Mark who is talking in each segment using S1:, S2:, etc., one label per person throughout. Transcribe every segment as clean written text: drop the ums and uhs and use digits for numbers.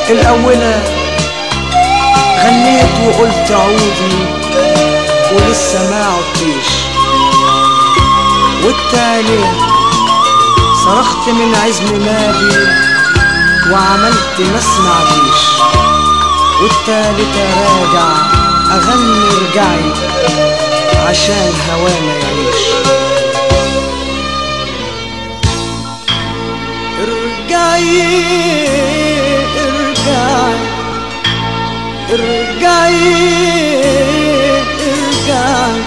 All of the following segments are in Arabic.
S1: الأولى غنيت وقلت عودي ولسه ما عدتيش، والتانية صرخت من عزم مابي وعملت ما سمعتيش، والتالتة راجع أغني ارجعي عشان هوانا يعيش. ارجعي ارجعي ارجعي ارجعي،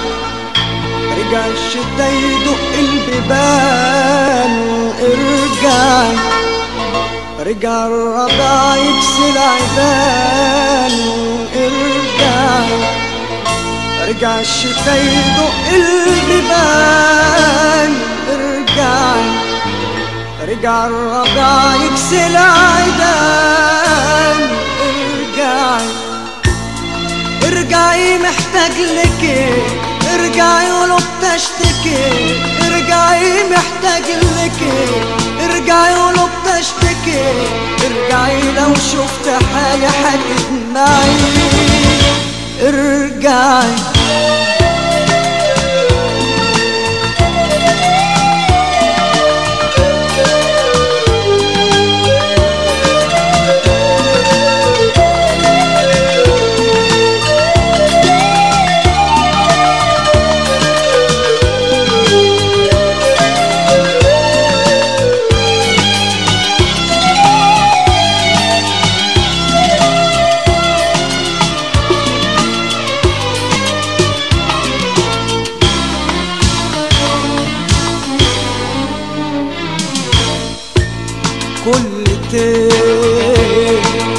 S1: رجع الشتا يدق البيبان، ارجعي رجع الربيع يكسر عيدان، ارجعي رجع الشتا يدق البيبان، ارجعي رجع الربيع يكسر عيدان، ارجعي ارجعي محتاج لكي، ارجعي ولو بتشتكي، ارجعي محتاج لكي، ارجعي ولو بتشتكي، ارجعي لو شفت حاجة هتدمعي، ارجعي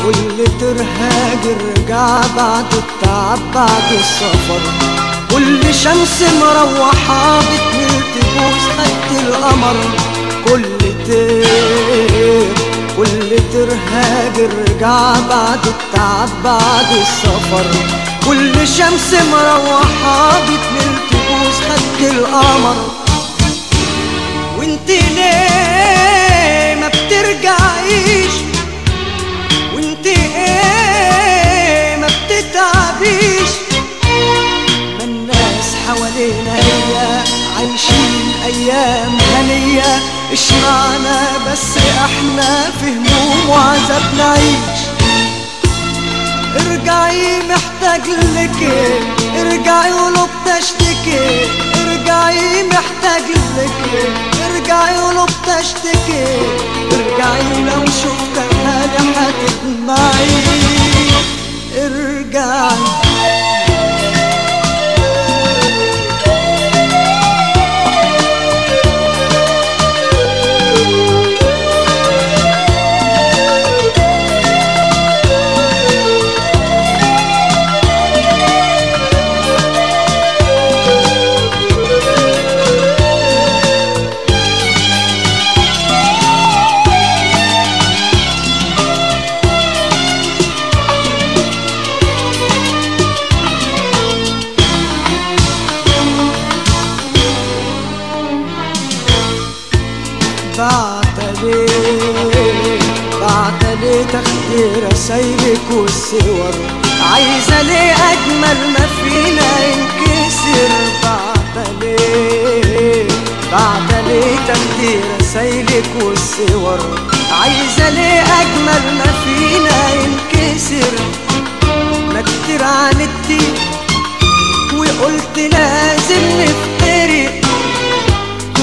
S1: كل ترهاج ارجع بعد التعب بعد السفر، كل شمس مروحة بتميل تبوس خد القمر، كل ترهاج ارجع بعد التعب بعد السفر، كل شمس مروحة بتميل تبوس خد القمر، وانت ليه ما بترجعيش؟ وانت ايه ما بتتعبيش؟ ما الناس حوالينا هي عايشين ايام هنية، اشمعنا بس احنا في هموم وعذاب نعيش؟ ارجعي محتاج لكي، ارجعي ولو بتشتكي، ارجعي محتاج لكي، ارجعي ولو بتشتكي، ارجعي لو شفت حاجة هتدمعي، ارجعي بعتلي تاخدي رسايلك والصور، عايزة ليه أجمل ما فينا ينكسر، بعتلي تاخدي رسايلك والصور، عايزة ليه أجمل ما فينا ينكسر، ما كتير عاندتي وقلت لازم نفترق،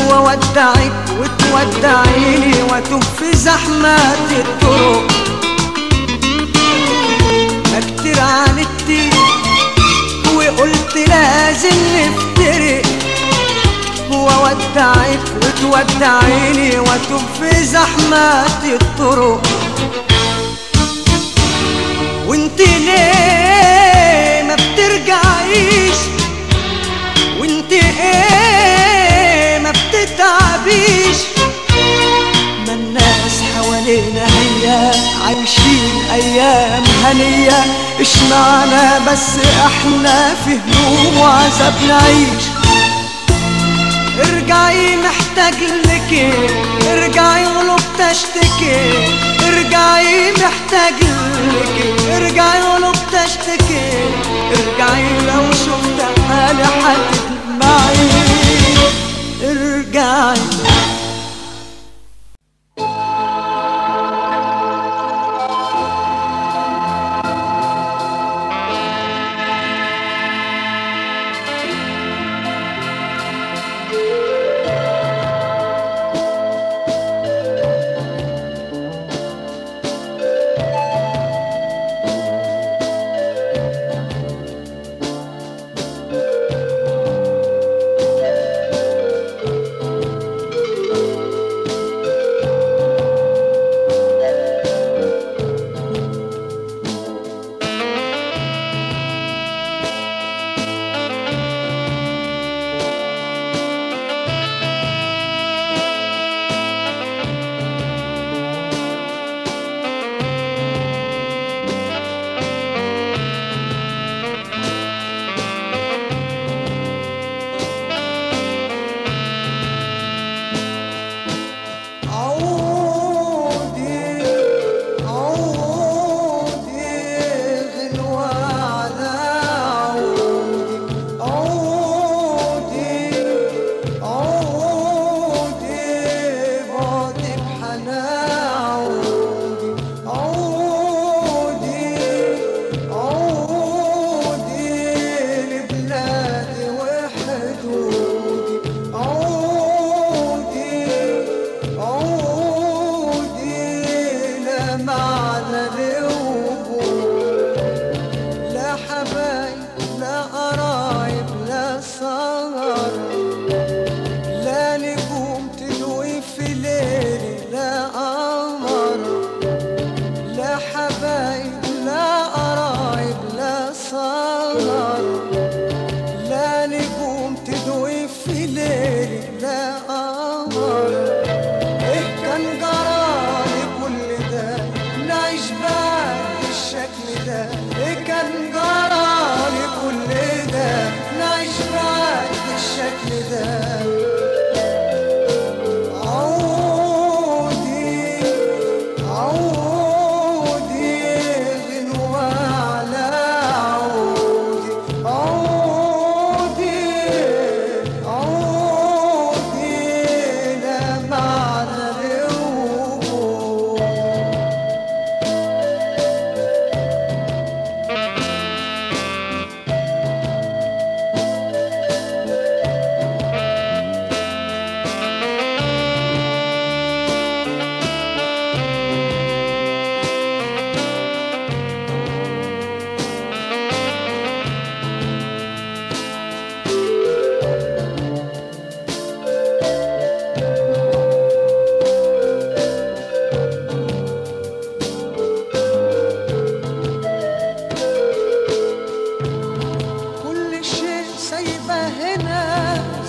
S1: وودعك وتودعيني واتوه في زحمات الطرق، ما كتير عاندتي وقلت لازم نفترق، وودعك وتودعيني واتوه في زحمات الطرق، وانت ليه ما بترجعيش؟ وانت ايه ما بتتعبيش؟ ما الناس حوالينا هي عايشين ايام هنية، اشمعنا بس احنا في هموم وعذاب نعيش، ارجعي محتاج لكي، ارجعي ولو بتشتكي ارجعي محتاجلك، ارجعي ولو بتشتكي ارجعي، لو شفت حالي حتدمعي ارجعي.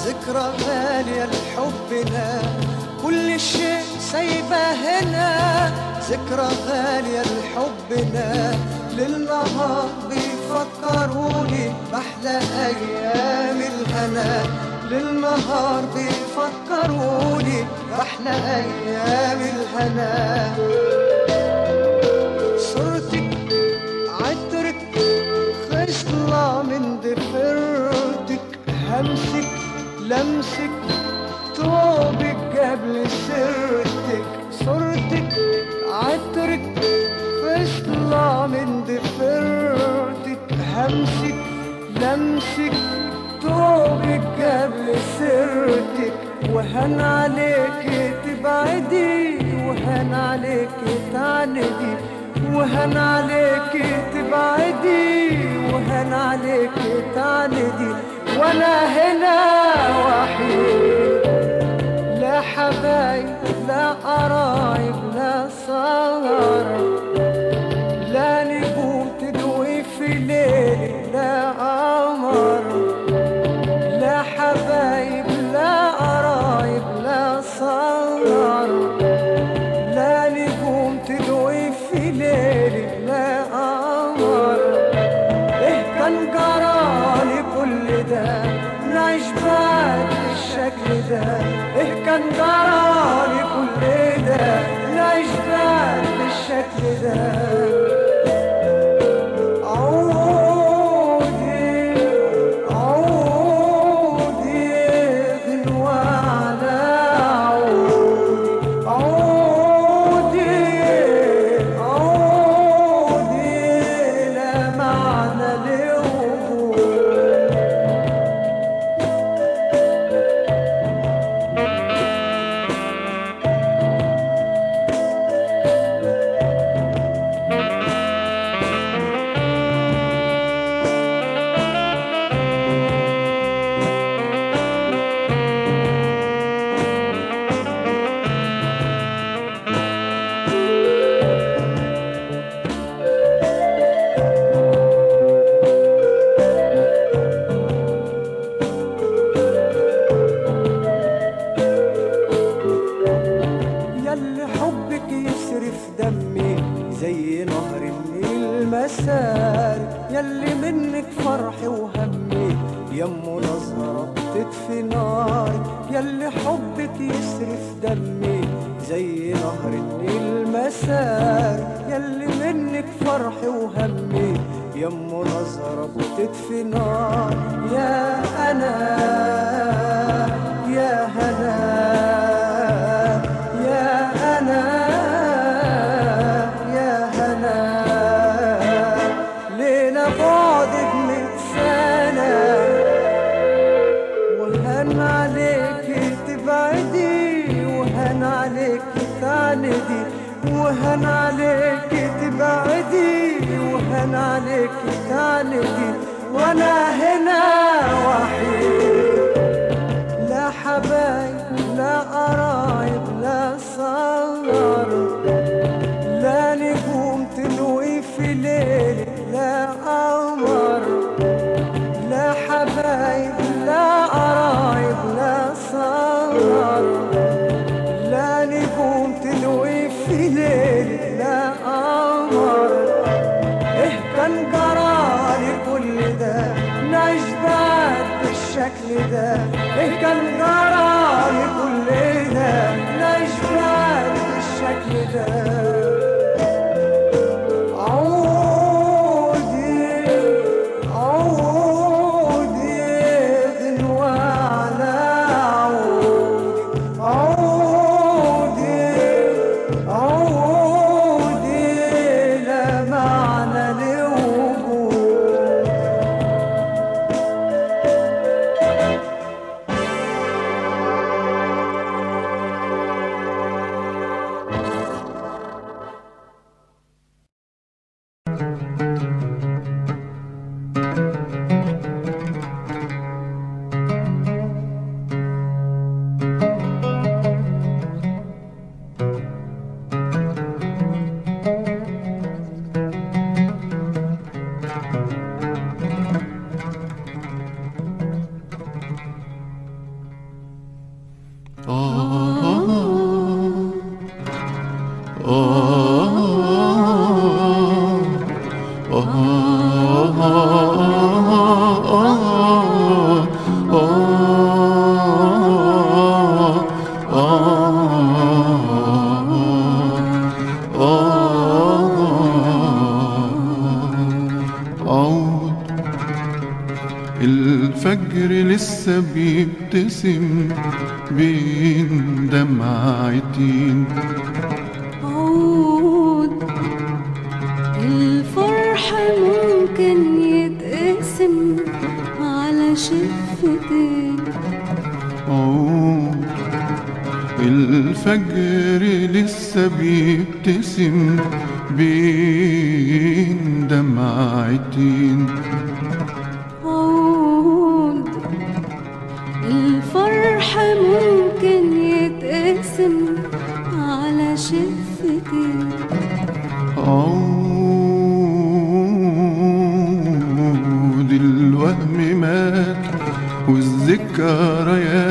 S2: ذكرى غالية لحبنا، كل شيء سايبه هنا، ذكرى غالية لحبنا، للنهار بيفكروني بأحلى أيام الهنا، للنهار بيفكروني بأحلى أيام الهنا. صورتك عطرك خصلة من ضفيرتك، همسك لمسك توبك قبل سيرتك، صورتك عطرك خصلة من ضفيرتك، همسك لمسك توبك قبل سيرتك، وهن عليك تبعدي وهن عليك تعندي، وهن عليك تبعدي وهن عليك تعندي، وانا هنا وحيد، لا حبايب لا قرايب لا صغار، لا نجوم تدوي في ليلي لا قمر، لا حبايب لا قرايب لا صغار، لا نجوم تدوي في ليلي لا قمر. إيه كان جرالي كل ده نعيش بعد الشكل ده، إيه كان جرالي ده عودي عودي غنوة على عودي عودي لا معنى لوجودي ياللي حبك يسرف دمي زي نهر النيل مساري ياللي منك فرحي وهمي يمه نظرة بتطفي ناري ياللي حبك يسرف دمي زي نهر النيل مساري ياللي منك فرحي وهمي يمه نظرة بتطفي ناري يا أنا يا هنا بعدك 100 سنة وهن عليك تبعدي وهن عليك تعندي وهن عليك تبعدي وهن عليك تعندي وانا هنا وحيد لا حبايب لا قرايب لا صغار لا نجوم تلوي في ليلي لا قمر لا حبايب لا قرايب لا صغار لا نجوم تلوي في ليلي لا قمر إيه كان جرالي كل ده نعيش بعد بالشكل ده إيه كان جرالي كل ده نعيش بعد بالشكل ده
S3: الفجر لسه بيبتسم بين دمعتين
S4: عود الفرح ممكن يتقسم على شفتين
S3: عود الفجر لسه بيبتسم بين دمعتين
S4: الفرح ممكن يتقسم على شفتين
S3: عود الوهم مات والذكريات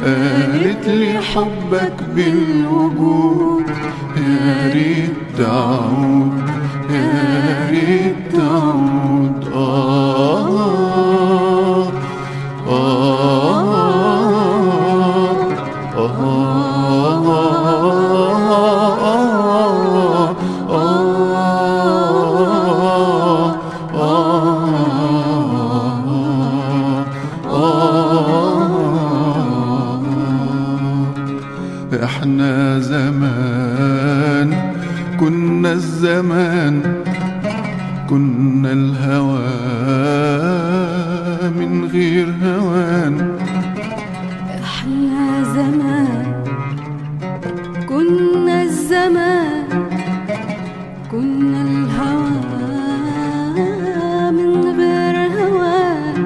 S3: قالت لي حبك بالوجود يا ريت تعود يا ريت تعود احنا زمان كنا الزمان، كنا الهوى من غير هوان.
S4: احنا زمان كنا الزمان، كنا الهوى من غير هوان.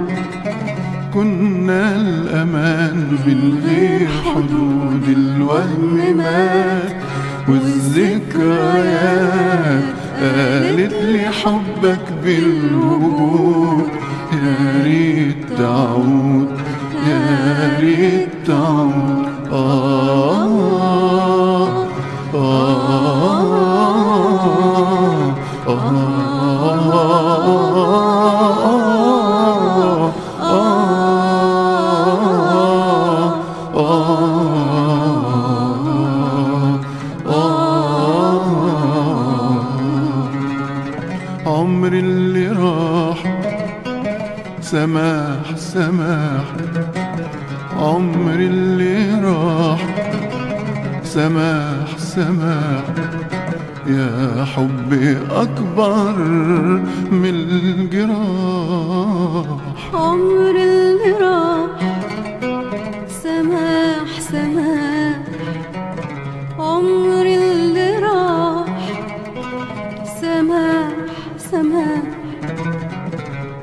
S3: كنا الأمان من غير حدود، الوهم مات والذكريات قالت لي حبك بالوجود. يا ريت تعود، يا ريت تعود. عمر اللي راح سماح سماح، عمر اللي راح سماح سماح. يا حبي أكبر من الجراح.
S4: عمر اللي راح سماح سماح، عمر اللي راح سماح سماح.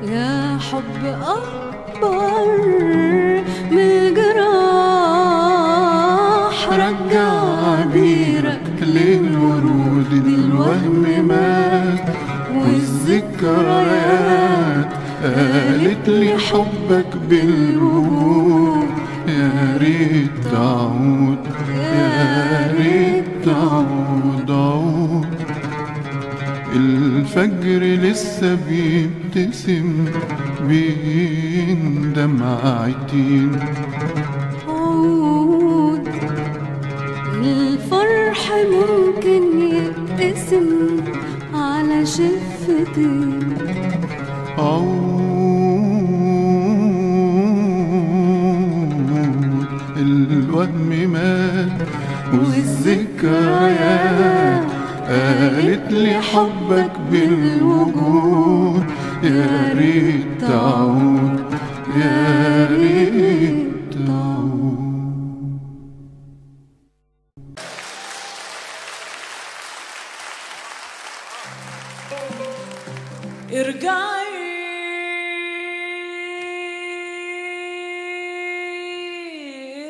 S4: يا حب أكبر من الجراح.
S3: رجع عبيرك للورود، الوهم مات والذكريات قالت لي حبك بالوجود. يا ريت تعود، يا ريت تعود. عود الفجر لسه بيبتسم بين دمعتين.
S4: عود الفرح ممكن يتقسم على شفتين.
S3: عود الوهم مات والذكريات قالت لي حبك بالوجود. يا ريت تعود، يا ريت تعود.
S1: ارجعي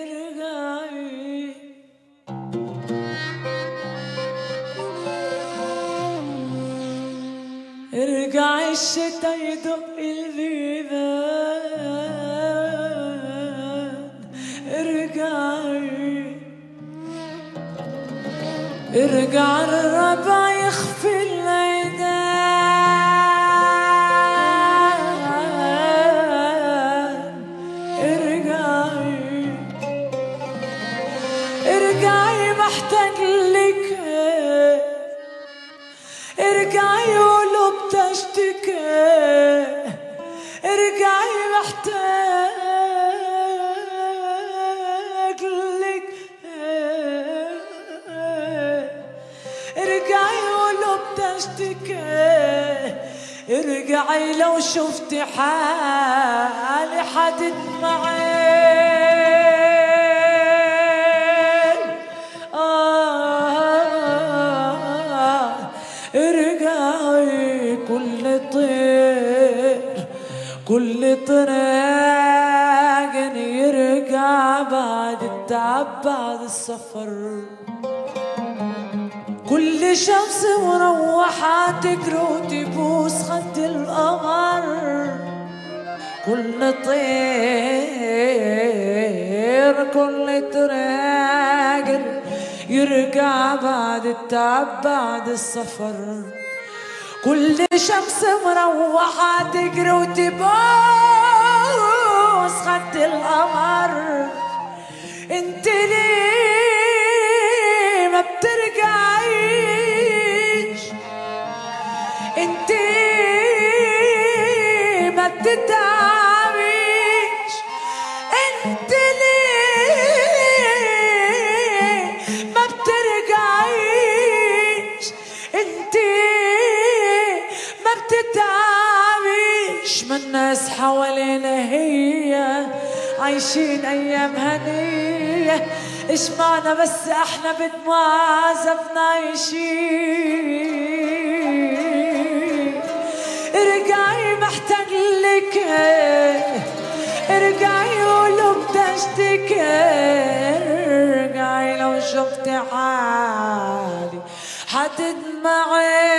S1: ارجعي ارجعي، الشتا يدق البيبان. ارجعي ارجع الربع يخفي الميدان. ارجعي ارجعي محتاج لك، ارجعي قلوب تشتكي. ارجعي محتاج لك، ارجعي قلوب تشتكي. ارجعي لو شفتي حالي حتدمعي. ارجعي كل طير كل طراق يرجع بعد التعب بعد السفر. كل شمس مروحة تجري وتبوس خد القمر. كل طير كل طراق يرجع بعد التعب بعد السفر. كل شمس مروحة تجري وتبوس خد القمر. انت ليه ما بترجعيش؟ انت ما بتتعبيش؟ انت ليه
S5: عايشين ايام هنية، ايش معنى بس احنا بدموع عذبنا عايشين. ارجعي محتاج لك، ارجعي ولو بتشتكي، ارجعي لو شفتي حالي حتدمعي.